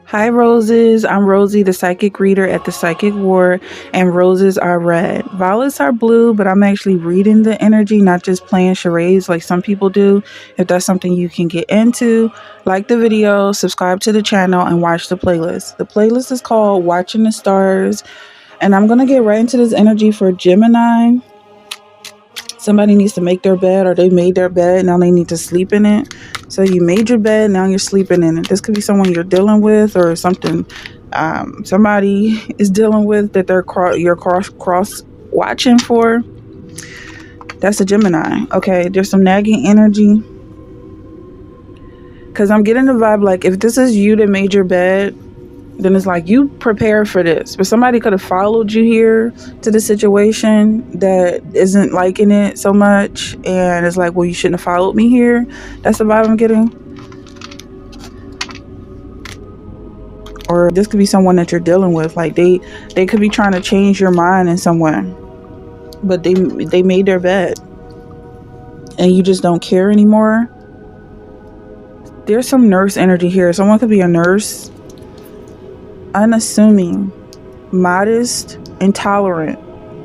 Hi, roses. I'm Rosie, the psychic reader at the Psychic Ward, and roses are red. Violets are blue, but I'm actually reading the energy, not just playing charades like some people do. If that's something you can get into, like the video, subscribe to the channel, and watch the playlist. The playlist is called Watching the Stars, and I'm going to get right into this energy for Gemini. Somebody needs to make their bed, or they made their bed, now they need to sleep in it. So you made your bed, now you're sleeping in it. This could be someone you're dealing with, or something somebody is dealing with that you're cross watching for. That's a Gemini. Okay, there's some nagging energy, because I'm getting the vibe like if this is you that made your bed, then it's like you prepare for this. But somebody could have followed you here to the situation that isn't liking it so much, and it's like, well, you shouldn't have followed me here. That's the vibe I'm getting. Or this could be someone that you're dealing with. Like they could be trying to change your mind in some way, but they made their bed, and you just don't care anymore. There's some nurse energy here. Someone could be a nurse. Unassuming, modest, intolerant,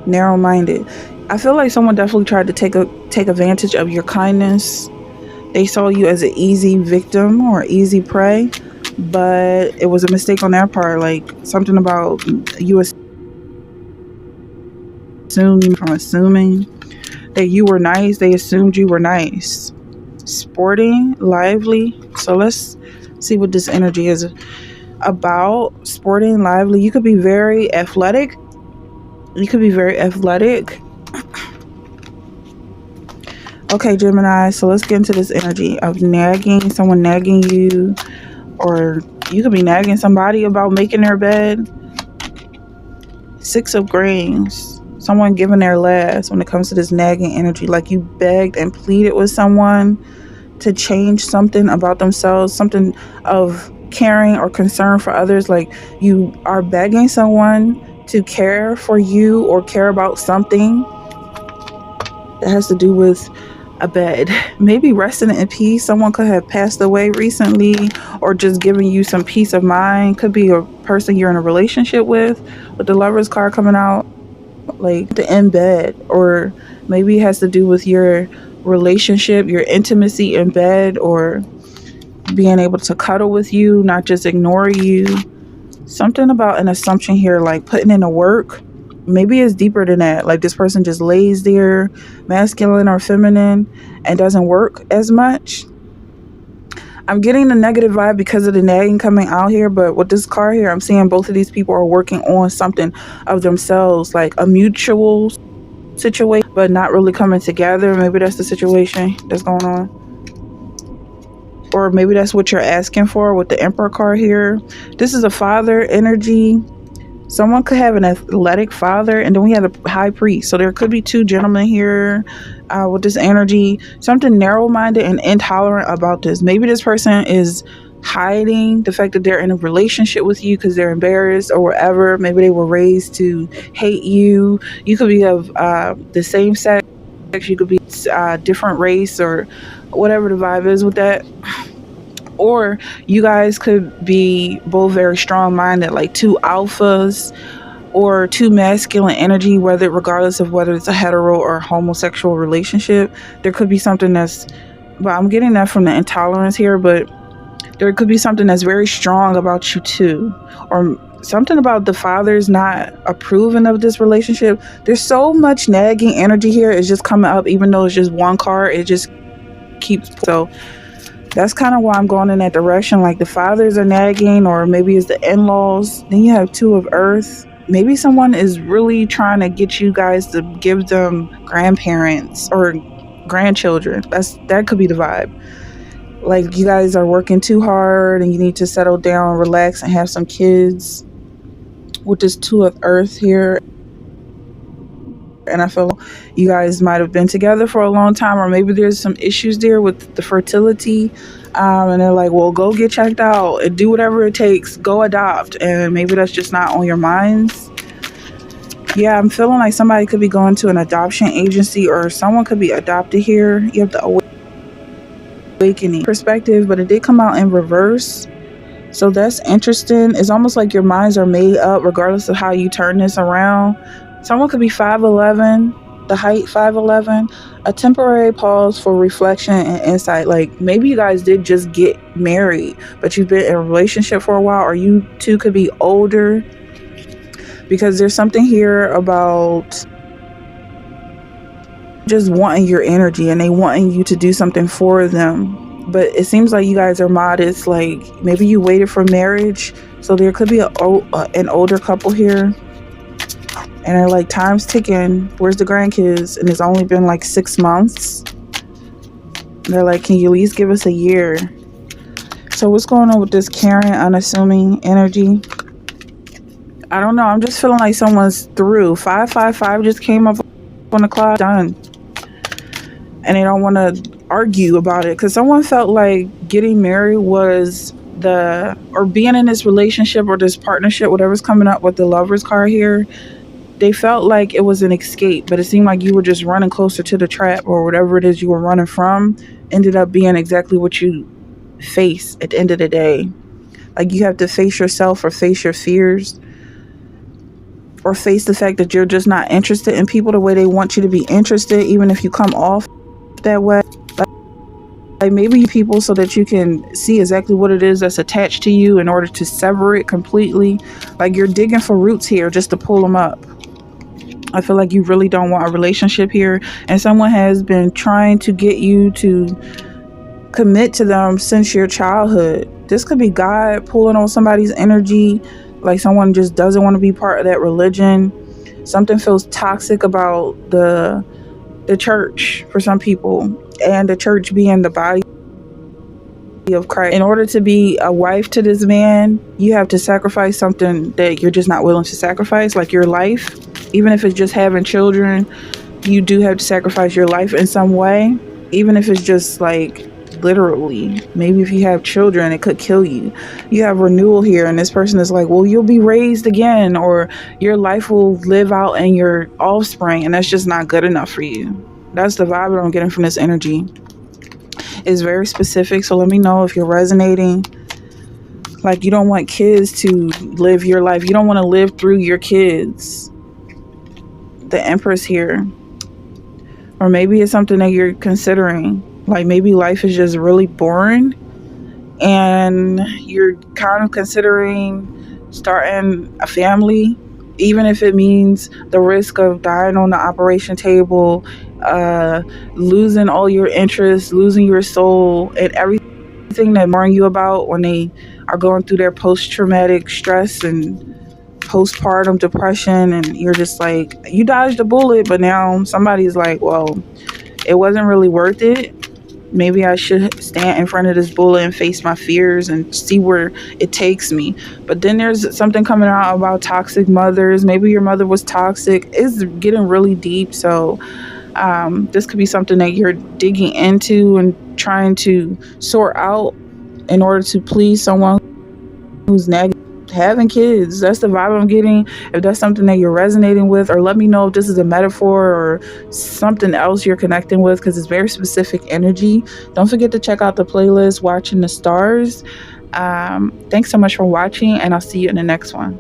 narrow-minded. I feel like someone definitely tried to take advantage of your kindness. They saw you as an easy victim or easy prey, but it was a mistake on their part. Like something about you assuming that you were nice. They assumed you were nice. Sporting, lively. So let's see what this energy is about. Sporting, lively. You could be very athletic. Okay, Gemini, so let's get into this energy of nagging, someone nagging you, or you could be nagging somebody about making their bed. Six of Grains, someone giving their last when it comes to this nagging energy, like you begged and pleaded with someone to change something about themselves, something of caring or concern for others. Like you are begging someone to care for you or care about something that has to do with a bed. Maybe resting in peace. Someone could have passed away recently, or just giving you some peace of mind. Could be a person you're in a relationship with the Lovers card coming out, like the in bed. Or maybe it has to do with your relationship, your intimacy in bed, or being able to cuddle with you, not just ignore you. Something about an assumption here, like putting in the work. Maybe it's deeper than that. Like this person just lays there, masculine or feminine, and doesn't work as much. I'm getting the negative vibe because of the nagging coming out here, but with this card here, I'm seeing both of these people are working on something of themselves, like a mutual situation, but not really coming together. Maybe that's the situation that's going on. Or maybe that's what you're asking for with the Emperor card here. This is a father energy. Someone could have an athletic father, and then we have the High Priest. So there could be two gentlemen here with this energy. Something narrow-minded and intolerant about this. Maybe this person is hiding the fact that they're in a relationship with you because they're embarrassed or whatever. Maybe they were raised to hate you. You could be of the same sex. You could be different race, or whatever the vibe is with that. Or you guys could be both very strong-minded, like two alphas or two masculine energy, regardless of whether it's a hetero or homosexual relationship. There could be something but I'm getting that from the intolerance here, but there could be something that's very strong about you too. Or something about the fathers not approving of this relationship. There's so much nagging energy here. It's just coming up, even though it's just one card, it just keeps. So that's kind of why I'm going in that direction. Like the fathers are nagging, or maybe it's the in-laws. Then you have Two of Earth. Maybe someone is really trying to get you guys to give them grandparents or grandchildren. That could be the vibe. Like you guys are working too hard and you need to settle down, relax, and have some kids with this Two of Earth here. And I feel you guys might have been together for a long time, or maybe there's some issues there with the fertility. And they're like, well, go get checked out and do whatever it takes. Go adopt. And maybe that's just not on your minds. Yeah, I'm feeling like somebody could be going to an adoption agency, or someone could be adopted here. You have the awakening perspective, but it did come out in reverse. So that's interesting. It's almost like your minds are made up regardless of how you turn this around. Someone could be 5'11", the height 5'11", a temporary pause for reflection and insight. Like maybe you guys did just get married, but you've been in a relationship for a while, or you two could be older, because there's something here about just wanting your energy and they wanting you to do something for them. But it seems like you guys are modest. Like maybe you waited for marriage, so there could be an older couple here, and they're like, time's ticking, where's the grandkids? And it's only been like 6 months. They're like, can you at least give us a year? So what's going on with this caring, unassuming energy? I don't know, I'm just feeling like someone's through. 555 just came up on the clock. Done. And they don't want to argue about it, because someone felt like getting married was or being in this relationship or this partnership, whatever's coming up with the Lover's card here, they felt like it was an escape, but it seemed like you were just running closer to the trap, or whatever it is you were running from ended up being exactly what you face at the end of the day. Like you have to face yourself, or face your fears, or face the fact that you're just not interested in people the way they want you to be interested, even if you come off that way. Like maybe you people so that you can see exactly what it is that's attached to you in order to sever it completely. Like you're digging for roots here just to pull them up. I feel like you really don't want a relationship here, and someone has been trying to get you to commit to them since your childhood. This could be God pulling on somebody's energy, like someone just doesn't want to be part of that religion. Something feels toxic about the church for some people, and the church being the body of Christ. In order to be a wife to this man, you have to sacrifice something that you're just not willing to sacrifice, like your life. Even if it's just having children, you do have to sacrifice your life in some way, even if it's just like literally. Maybe if you have children, it could kill you. You have renewal here, and this person is like, well, you'll be raised again, or your life will live out in your offspring, and that's just not good enough for you. That's the vibe that I'm getting from this energy. It's very specific, so let me know if you're resonating. Like you don't want kids to live your life. You don't want to live through your kids. The Empress here. Or maybe it's something that you're considering. Like maybe life is just really boring, and you're kind of considering starting a family, even if it means the risk of dying on the operation table, losing all your interests, losing your soul, and everything that worrying you about when they are going through their post-traumatic stress and postpartum depression. And you're just like, you dodged a bullet, but now somebody's like, well, it wasn't really worth it. Maybe I should stand in front of this bullet and face my fears and see where it takes me. But then there's something coming out about toxic mothers. Maybe your mother was toxic. It's getting really deep. So this could be something that you're digging into and trying to sort out in order to please someone who's negative. Having kids, that's the vibe I'm getting. If that's something that you're resonating with, or let me know if this is a metaphor or something else you're connecting with, because it's very specific energy. Don't forget to check out the playlist Watching the Stars. Thanks so much for watching, and I'll see you in the next one.